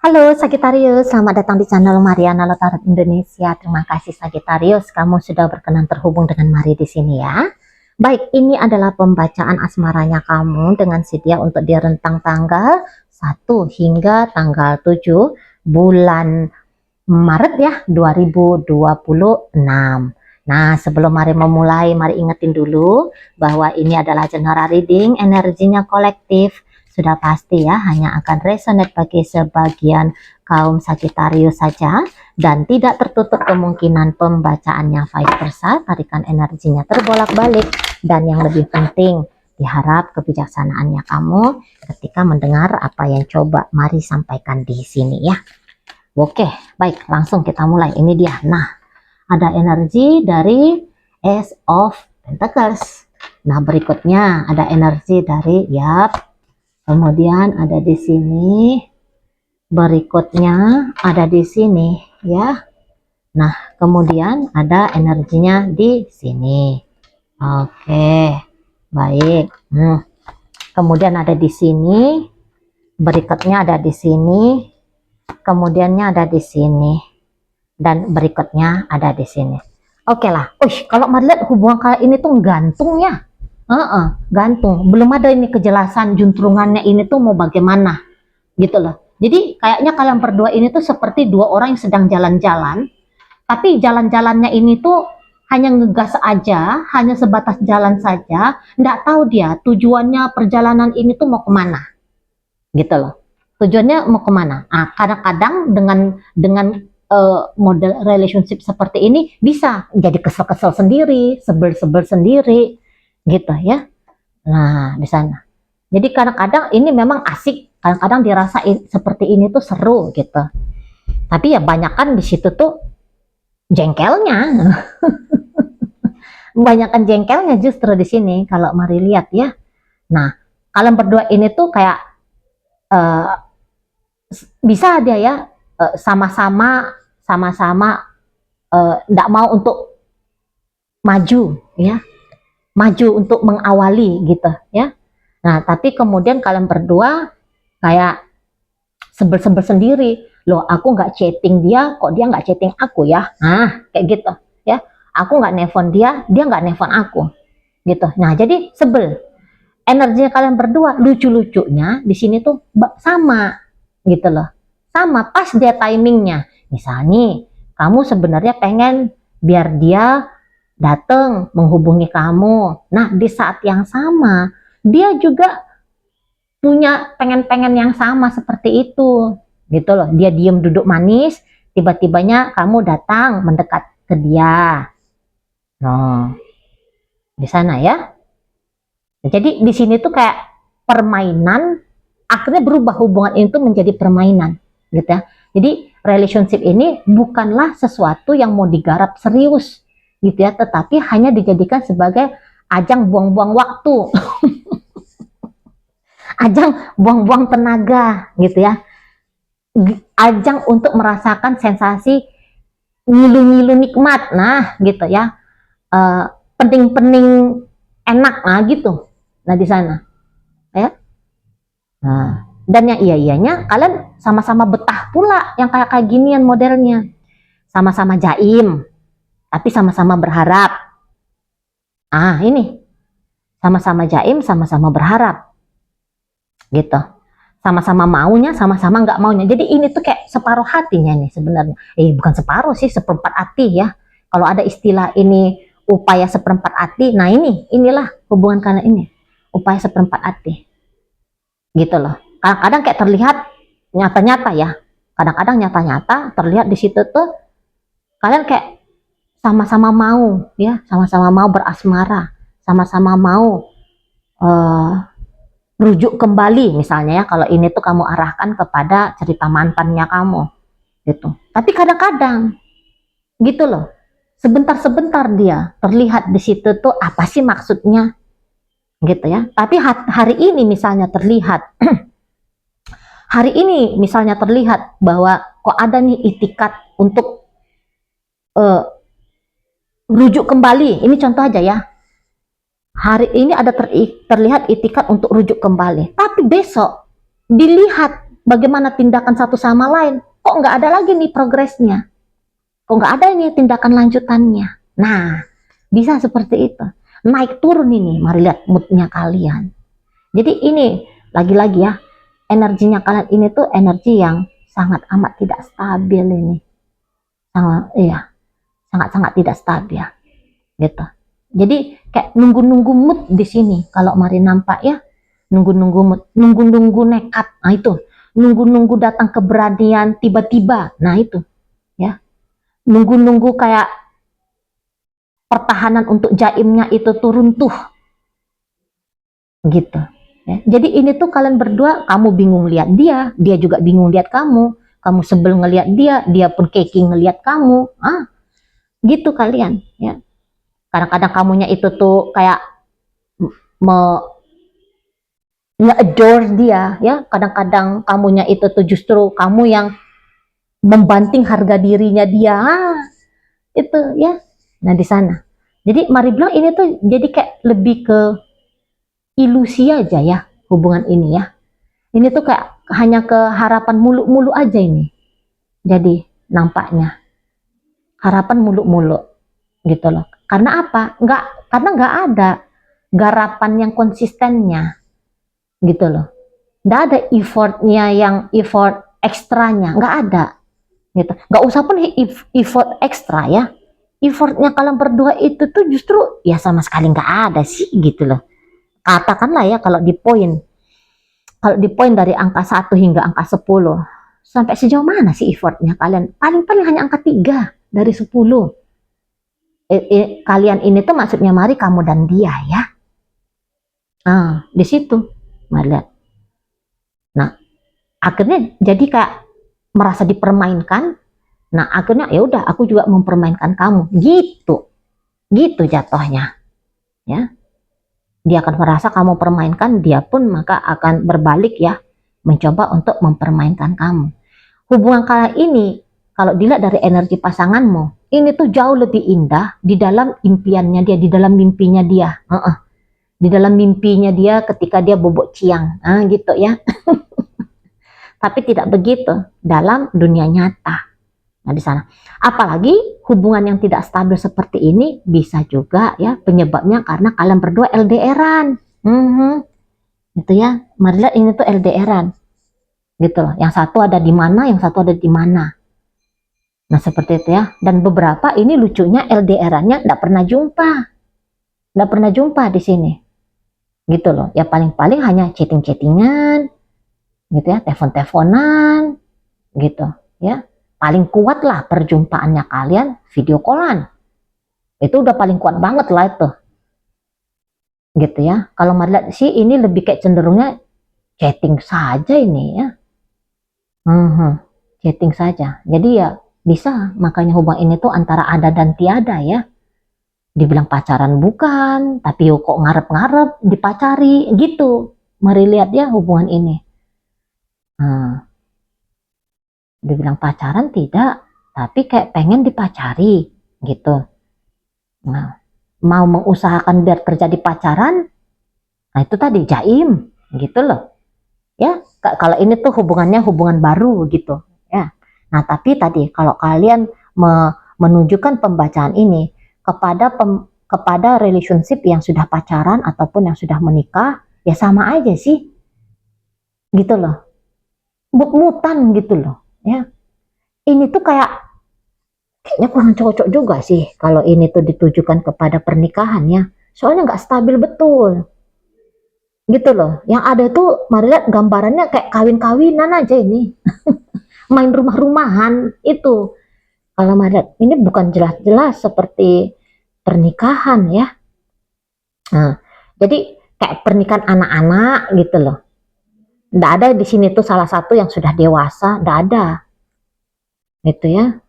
Halo Sagittarius, selamat datang di channel Mariana Tarot Indonesia. Terima kasih Sagittarius, kamu sudah berkenan terhubung dengan Mari di sini ya. Baik, ini adalah pembacaan asmaranya kamu dengan si dia untuk di rentang tanggal 1 hingga tanggal 7 bulan Maret ya 2026. Nah, sebelum mari memulai, mari ingetin dulu bahwa ini adalah general reading, energinya kolektif. Sudah pasti ya, hanya akan resonate bagi sebagian kaum Sagittarius saja dan tidak tertutup kemungkinan pembacaannya vice versa, tarikan energinya terbolak-balik, dan yang lebih penting diharap kebijaksanaannya kamu ketika mendengar apa yang coba mari sampaikan di sini ya. Oke, baik, langsung kita mulai. Ini dia. Nah, ada energi dari Ace of Pentacles. Nah, berikutnya ada energi dari kemudian ada di sini, berikutnya ada di sini ya. Nah, kemudian ada energinya di sini. Oke, baik. Kemudian ada di sini, berikutnya ada di sini, kemudiannya ada di sini, dan berikutnya ada di sini. Oke lah. Kalau melihat hubungan kalian ini tuh gantung ya. Gantung, belum ada ini kejelasan juntrungannya ini tuh mau bagaimana gitu loh. Jadi kayaknya kalian berdua ini tuh seperti dua orang yang sedang jalan-jalan, tapi jalan-jalannya ini tuh hanya ngegas aja, hanya sebatas jalan saja, nggak tahu dia tujuannya perjalanan ini tuh mau kemana gitu loh. Tujuannya mau kemana. Kadang-kadang dengan model relationship seperti ini bisa jadi kesel-kesel sendiri, sebel-sebel sendiri gitu ya. Nah, di sana. Jadi kadang-kadang ini memang asik, kadang-kadang dirasain seperti ini tuh seru gitu. Tapi ya banyakan di situ tuh jengkelnya. Banyakan jengkelnya justru di sini kalau mari lihat ya. Nah, kalian berdua ini tuh kayak bisa dia ya sama-sama nggak mau untuk maju ya. Maju untuk mengawali gitu ya. Nah, tapi kemudian kalian berdua kayak sebel-sebel sendiri. Loh, aku nggak chatting dia, kok dia nggak chatting aku ya? Nah, kayak gitu ya. Aku nggak nelpon dia, dia nggak nelpon aku. Gitu. Nah, jadi sebel. Energinya kalian berdua lucu-lucunya di sini tuh sama gitu loh. Sama pas dia timingnya. Misalnya, kamu sebenarnya pengen biar dia datang menghubungi kamu. Nah, di saat yang sama, dia juga punya pengen-pengen yang sama seperti itu. Gitu loh. Dia diem duduk manis, tiba-tibanya kamu datang mendekat ke dia. Nah, di sana ya. Jadi di sini tuh kayak permainan, akhirnya berubah hubungan itu menjadi permainan, gitu ya. Jadi relationship ini bukanlah sesuatu yang mau digarap serius, gitu ya, tetapi hanya dijadikan sebagai ajang buang-buang waktu. Ajang buang-buang tenaga gitu ya, ajang untuk merasakan sensasi ngilu-ngilu nikmat, nah gitu ya, pening-pening enak, nah gitu, nah di sana ya. Nah, dan yang iya-iyanya kalian sama-sama betah pula yang kayak ginian modelnya, sama-sama jaim tapi sama-sama berharap. Ini sama-sama jaim, sama-sama berharap gitu, sama-sama maunya, sama-sama nggak maunya. Jadi ini tuh kayak separuh hatinya nih sebenarnya. Bukan separuh sih, seperempat hati ya. Kalau ada istilah ini upaya seperempat hati, nah inilah hubungan kalian ini, upaya seperempat hati gitu loh. Kadang-kadang kayak terlihat nyata-nyata ya, kadang-kadang nyata-nyata terlihat di situ tuh kalian kayak sama-sama mau ya, sama-sama mau berasmara, sama-sama mau rujuk kembali misalnya ya, kalau ini tuh kamu arahkan kepada cerita mantannya kamu gitu. Tapi kadang-kadang gitu loh, sebentar-sebentar dia terlihat di situ tuh apa sih maksudnya gitu ya. Tapi hari ini misalnya terlihat hari ini misalnya terlihat bahwa kok ada nih itikat untuk rujuk kembali. Ini contoh aja ya. Hari ini ada terlihat itikat untuk rujuk kembali. Tapi besok dilihat bagaimana tindakan satu sama lain, kok nggak ada lagi nih progresnya, kok nggak ada nih tindakan lanjutannya. Nah, bisa seperti itu, naik turun ini. Mari lihat moodnya kalian. Jadi ini lagi-lagi ya, energinya kalian ini tuh energi yang sangat amat tidak stabil ini, sangat iya, sangat-sangat tidak stabil gitu. Jadi kayak nunggu-nunggu mood di sini kalau Mari nampak ya, nunggu-nunggu mood, nunggu-nunggu nekat. Nah itu, nunggu-nunggu datang keberanian tiba-tiba. Nah itu ya, nunggu-nunggu kayak pertahanan untuk jaimnya itu turun tuh gitu ya. Jadi ini tuh kalian berdua, kamu bingung lihat dia, dia juga bingung lihat kamu sebel ngelihat dia pun keking ngelihat kamu. Gitu kalian ya. Kadang-kadang kamunya itu tuh kayak nge-adore dia ya, kadang-kadang kamunya itu tuh justru kamu yang membanting harga dirinya dia. Itu ya. Nah di sana. Jadi Mari bilang ini tuh jadi kayak lebih ke ilusi aja ya hubungan ini ya. Ini tuh kayak hanya ke harapan muluk-muluk aja ini. Jadi nampaknya harapan muluk-muluk gitu loh. Karena apa? Karena nggak ada garapan yang konsistennya gitu loh. Nggak ada effortnya, yang effort ekstranya, nggak ada gitu. Nggak usah pun effort ekstra ya. Effortnya kalian berdua itu tuh justru ya sama sekali nggak ada sih gitu loh. Katakanlah ya kalau di poin dari angka 1 hingga angka 10, sampai sejauh mana sih effortnya kalian? Paling-paling hanya angka 3 dari 10. Kalian ini tuh maksudnya Mari, kamu dan dia ya. Di situ Mari lihat. Nah, akhirnya jadi kayak merasa dipermainkan. Nah, akhirnya ya udah aku juga mempermainkan kamu. Gitu jatuhnya. Ya. Dia akan merasa kamu permainkan, dia pun maka akan berbalik ya, mencoba untuk mempermainkan kamu. Hubungan kalian ini kalau dilihat dari energi pasanganmu, ini tuh jauh lebih indah di dalam impiannya dia, di dalam mimpinya dia. Di dalam mimpinya dia ketika dia bobok ciang. Gitu ya. Tapi tidak begitu dalam dunia nyata. Nah di sana, apalagi hubungan yang tidak stabil seperti ini bisa juga ya penyebabnya karena kalian berdua LDRan. Gitu ya, Mari lihat ini tuh LDRan, gitu loh. Yang satu ada di mana, yang satu ada di mana. Nah seperti itu ya. Dan beberapa ini lucunya LDRannya nggak pernah jumpa di sini, gitu loh. Ya paling-paling hanya chatting-chattingan, gitu ya, telepon-teleponan, gitu ya. Paling kuat lah perjumpaannya kalian video callan. Itu udah paling kuat banget lah itu. Gitu ya. Kalau Mari lihat sih ini lebih kayak cenderungnya chatting saja ini ya. Chatting saja. Jadi ya bisa, makanya hubungan ini tuh antara ada dan tiada ya. Dibilang pacaran bukan, tapi kok ngarep-ngarep dipacari gitu. Mari lihat ya hubungan ini. Dibilang pacaran tidak, tapi kayak pengen dipacari gitu. Nah, mau mengusahakan biar terjadi pacaran, nah itu tadi jaim gitu loh ya. Kalau ini tuh hubungannya hubungan baru gitu ya. Nah tapi tadi kalau kalian menunjukkan pembacaan ini kepada relationship yang sudah pacaran ataupun yang sudah menikah, ya sama aja sih gitu loh, mut-mutan gitu loh ya. Ini tuh kayaknya kurang cocok juga sih kalau ini tuh ditujukan kepada pernikahan ya, soalnya nggak stabil betul gitu loh. Yang ada tuh Mari lihat gambarannya kayak kawin-kawinan aja ini. Main rumah-rumahan itu. Kalau Mari lihat ini bukan jelas-jelas seperti pernikahan ya. Nah, jadi kayak pernikahan anak-anak gitu loh. Nggak ada di sini tuh salah satu yang sudah dewasa, nggak ada gitu ya.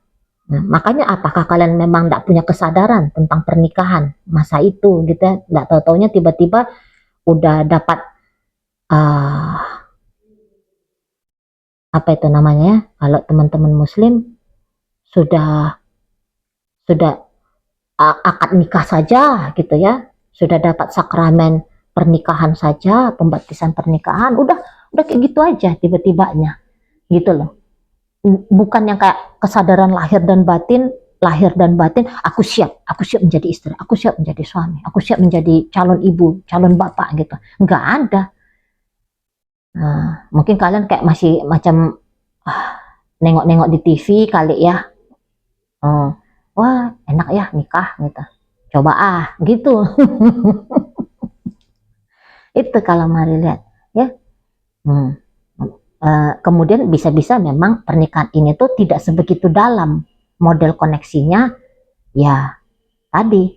Nah, makanya apakah kalian memang nggak punya kesadaran tentang pernikahan masa itu gitu ya. Nggak tahu-taunya tiba-tiba udah dapat apa itu namanya, kalau teman-teman muslim sudah akad nikah saja gitu ya, sudah dapat sakramen pernikahan saja, pembaptisan pernikahan, udah kayak gitu aja tiba-tibanya gitu loh. Bukan yang kayak kesadaran lahir dan batin, aku siap menjadi istri, aku siap menjadi suami, aku siap menjadi calon ibu, calon bapak gitu. Nggak ada. Nah, mungkin kalian kayak masih macam nengok-nengok di TV kali ya. Oh, wah enak ya nikah gitu. Coba gitu. Itu kalau mari lihat ya. Hmm. Kemudian bisa-bisa memang pernikahan ini tuh tidak sebegitu dalam model koneksinya ya tadi.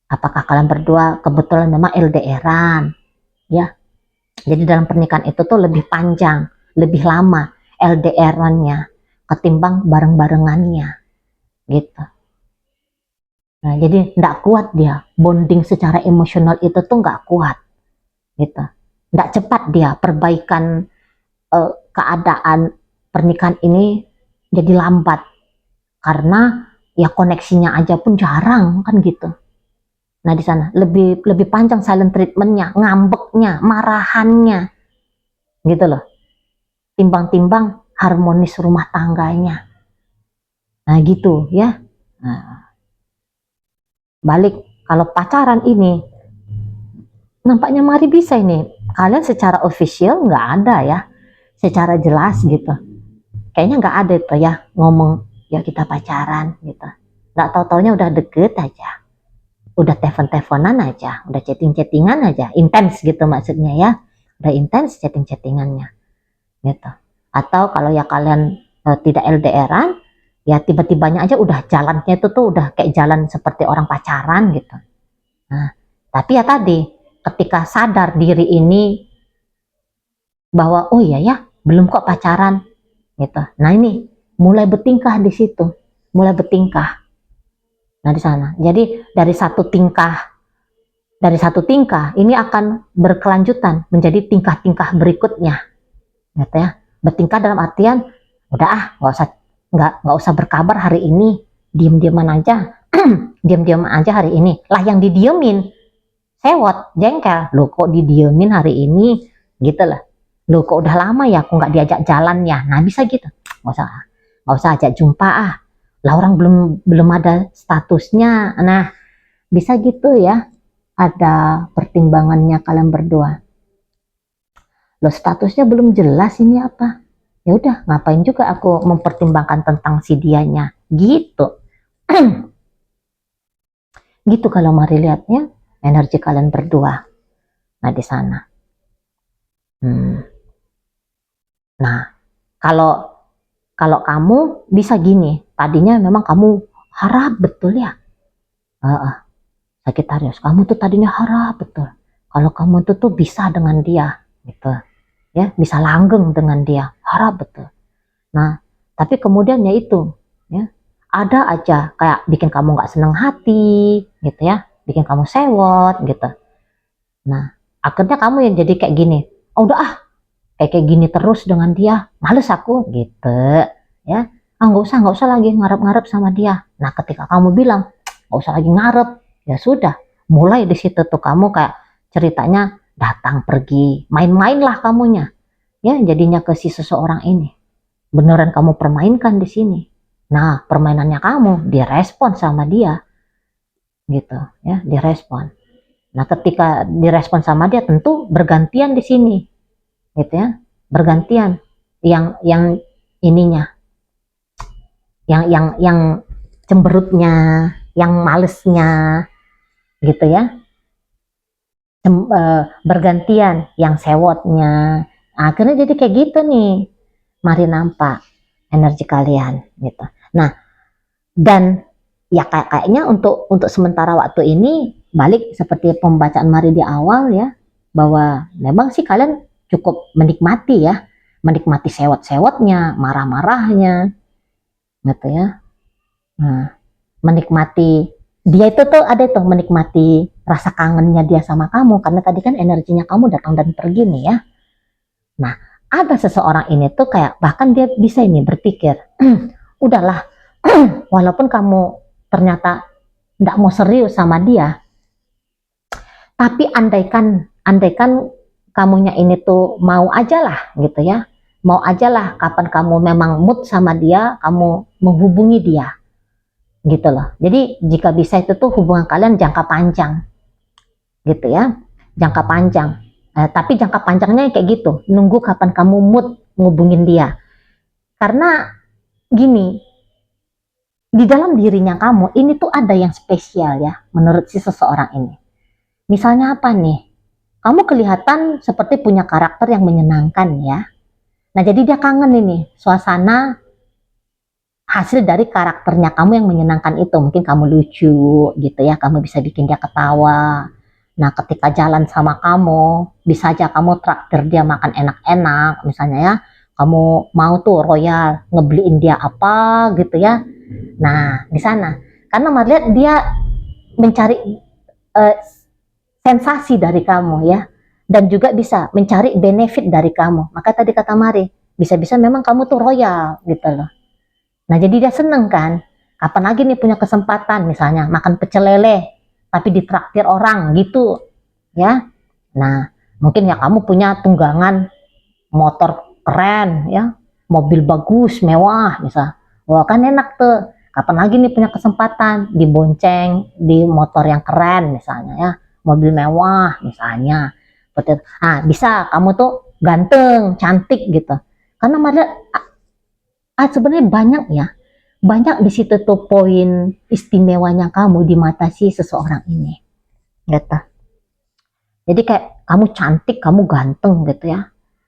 Apakah kalian berdua kebetulan memang LDRan ya. Jadi dalam pernikahan itu tuh lebih panjang, lebih lama LDRannya ketimbang bareng-barengannya gitu. Nah, jadi nggak kuat dia bonding secara emosional itu tuh nggak kuat gitu. Nggak cepat dia perbaikan keadaan pernikahan ini jadi lambat karena ya koneksinya aja pun jarang kan gitu. Nah di sana lebih panjang silent treatmentnya, ngambeknya, marahannya gitu loh. Timbang-timbang harmonis rumah tangganya. Nah gitu ya. Nah, balik kalau pacaran ini nampaknya mari bisa ini kalian secara official nggak ada ya, secara jelas gitu. Kayaknya nggak ada itu ya ngomong ya kita pacaran gitu. Nggak tahu-taunya udah deket aja, udah telepon-teleponan aja, udah chatting-chattingan aja, intens gitu maksudnya ya, udah intens chatting-chattingannya gitu. Atau kalau ya kalian tidak LDRan, ya tiba-tibanya aja udah jalannya itu tuh udah kayak jalan seperti orang pacaran gitu. Nah, tapi ya tadi ketika sadar diri ini bahwa oh iya ya belum kok pacaran gitu. Nah ini mulai bertingkah di situ, mulai bertingkah. Nah di sana. Jadi dari satu tingkah ini akan berkelanjutan menjadi tingkah-tingkah berikutnya, gitu ya. Bertingkah dalam artian udah nggak usah berkabar hari ini, diem-dieman aja, diem-dieman aja hari ini. Lah yang didiemin sewot, jengkel, lo kok didiemin hari ini, gitu lah. Lo kok udah lama ya aku nggak diajak jalan ya. Nah bisa gitu, nggak usah ajak jumpa lah orang belum ada statusnya. Nah bisa gitu ya, ada pertimbangannya kalian berdua. Lo statusnya belum jelas ini apa, ya udah ngapain juga aku mempertimbangkan tentang si dianya gitu. Gitu kalau mari lihatnya energi kalian berdua. Nah di sana. Nah kalau kalau kamu bisa gini, tadinya memang kamu harap betul ya, Sagittarius, kamu tuh tadinya harap betul kalau kamu tuh bisa dengan dia gitu ya, bisa langgeng dengan dia, harap betul. Nah tapi kemudian ya itu ya, ada aja kayak bikin kamu nggak seneng hati gitu ya, bikin kamu sewot gitu. Nah akhirnya kamu yang jadi kayak gini, oh udah kayak gini terus dengan dia, males aku gitu ya. Nggak usah lagi ngarep-ngarep sama dia. Nah ketika kamu bilang nggak usah lagi ngarep, ya sudah, mulai di situ tuh kamu kayak ceritanya datang pergi, main-main lah kamunya ya, jadinya ke si seseorang ini beneran kamu permainkan di sini. Nah permainannya kamu direspon sama dia gitu ya, direspon. Nah ketika direspon sama dia tentu bergantian di sini gitu ya, bergantian yang ininya, yang cemberutnya, yang malesnya gitu ya, bergantian yang sewotnya. Akhirnya jadi kayak gitu nih, mari nampak energi kalian gitu. Nah dan ya kayaknya untuk sementara waktu ini balik seperti pembacaan mari di awal ya, bahwa memang sih kalian cukup menikmati ya, menikmati sewot-sewotnya, marah-marahnya gitu ya. Nah, menikmati dia itu tuh ada tuh menikmati rasa kangennya dia sama kamu karena tadi kan energinya kamu datang dan pergi nih ya. Nah, ada seseorang ini tuh kayak bahkan dia bisa ini berpikir, udahlah, walaupun kamu ternyata tidak mau serius sama dia, tapi andaikan kamunya ini tuh mau aja lah gitu ya, mau aja lah kapan kamu memang mood sama dia, kamu menghubungi dia, gitu loh. Jadi jika bisa itu tuh hubungan kalian jangka panjang, gitu ya, jangka panjang. Tapi jangka panjangnya kayak gitu, nunggu kapan kamu mood ngubungin dia. Karena gini, di dalam dirinya kamu ini tuh ada yang spesial ya, menurut si seseorang ini. Misalnya apa nih? Kamu kelihatan seperti punya karakter yang menyenangkan ya. Nah, jadi dia kangen ini suasana hasil dari karakternya kamu yang menyenangkan itu. Mungkin kamu lucu gitu ya, kamu bisa bikin dia ketawa. Nah, ketika jalan sama kamu, bisa aja kamu traktir dia makan enak-enak misalnya ya. Kamu mau tuh royal ngebeliin dia apa gitu ya. Nah, di sana karena melihat dia mencari sensasi dari kamu ya, dan juga bisa mencari benefit dari kamu. Maka tadi kata Mari, bisa-bisa memang kamu tuh royal gitu loh. Nah, jadi dia seneng kan, kapan lagi nih punya kesempatan misalnya makan pecel lele tapi ditraktir orang gitu ya. Nah, mungkin ya kamu punya tunggangan motor keren ya, mobil bagus mewah misal, wah kan enak tuh, kapan lagi nih punya kesempatan dibonceng di motor yang keren misalnya ya, mobil mewah misalnya. Nah, bisa kamu tuh ganteng cantik gitu, karena Maria sebenarnya banyak ya, banyak di situ tuh poin istimewanya kamu di mata si seseorang ini gitu. Jadi kayak kamu cantik, kamu ganteng gitu ya.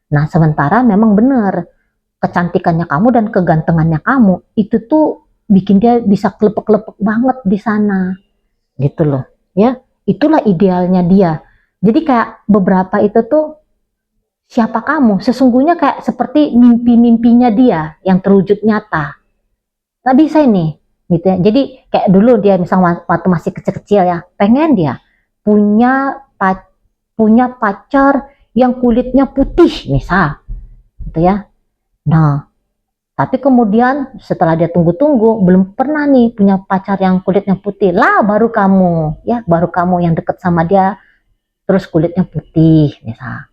Nah, sementara memang benar kecantikannya kamu dan kegantengannya kamu itu tuh bikin dia bisa klepek-klepek banget di sana gitu loh ya. Itulah idealnya dia. Jadi kayak beberapa itu tuh siapa kamu sesungguhnya kayak seperti mimpi-mimpinya dia yang terwujud nyata. Nggak bisa ini gitu ya. Jadi kayak dulu dia misalnya waktu masih kecil-kecil ya, pengen dia punya pacar yang kulitnya putih misal gitu ya. Nah, tapi kemudian setelah dia tunggu-tunggu belum pernah nih punya pacar yang kulitnya putih, lah baru kamu ya, baru kamu yang deket sama dia terus kulitnya putih misal.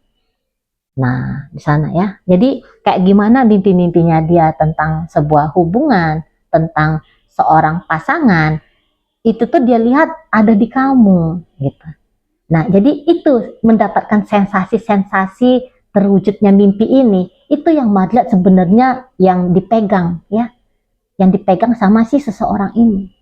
Nah, di sana ya. Jadi kayak gimana mimpi-mimpinya dia tentang sebuah hubungan, tentang seorang pasangan, itu tuh dia lihat ada di kamu gitu. Nah, jadi itu mendapatkan sensasi-sensasi terwujudnya mimpi ini, itu yang Madlat sebenarnya yang dipegang ya, yang dipegang sama si seseorang ini.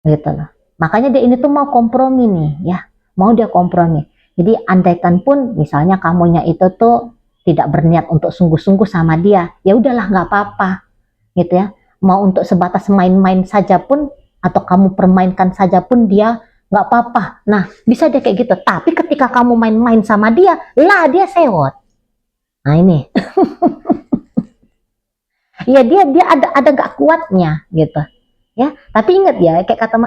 Gitu loh. Makanya dia ini tuh mau kompromi nih ya, mau dia kompromi. Jadi andaikan pun misalnya kamunya itu tuh tidak berniat untuk sungguh-sungguh sama dia, ya udahlah nggak apa-apa gitu ya. Mau untuk sebatas main-main saja pun atau kamu permainkan saja pun dia nggak apa-apa. Nah, bisa dia kayak gitu. Tapi ketika kamu main-main sama dia, lah dia sewot. Nah ini, ya dia ada gak kuatnya gitu. Ya, tapi ingat ya, kayak kata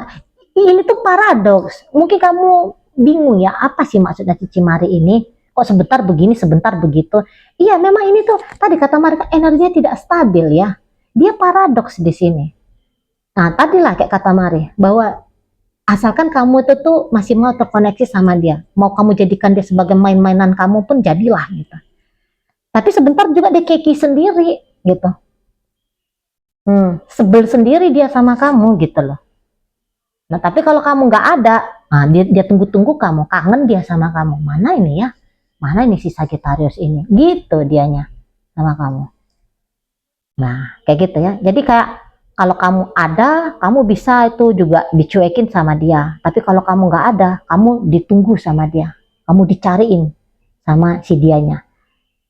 ini tuh paradoks. Mungkin kamu bingung ya, apa sih maksudnya Cici Mari ini? Kok sebentar begini, sebentar begitu? Iya, memang ini tuh tadi kata Mari energinya tidak stabil ya. Dia paradoks di sini. Nah, tadilah kayak kata Mari bahwa asalkan kamu itu tuh masih mau terkoneksi sama dia, mau kamu jadikan dia sebagai main-mainan kamu pun jadilah gitu. Tapi sebentar juga dia keki sendiri gitu. Sebel sendiri dia sama kamu gitu loh. Nah, tapi kalau kamu nggak ada, nah dia tunggu-tunggu kamu, kangen dia sama kamu. Mana ini ya? Mana ini si Sagittarius ini? Gitu dianya sama kamu. Nah, kayak gitu ya. Jadi kayak kalau kamu ada, kamu bisa itu juga dicuekin sama dia. Tapi kalau kamu nggak ada, kamu ditunggu sama dia. Kamu dicariin sama si dianya.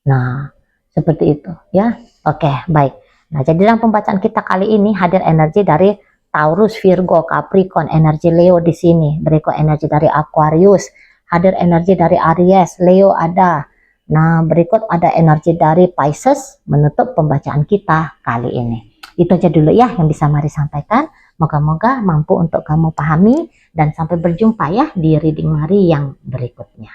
Nah, seperti itu ya. Oke, baik. Nah, jadi dalam pembacaan kita kali ini hadir energi dari Taurus, Virgo, Capricorn, energi Leo di sini. Berikut energi dari Aquarius, hadir energi dari Aries, Leo ada. Nah, berikut ada energi dari Pisces menutup pembacaan kita kali ini. Itu aja dulu ya yang bisa Mari sampaikan. Moga-moga mampu untuk kamu pahami dan sampai berjumpa ya di reading Mari yang berikutnya.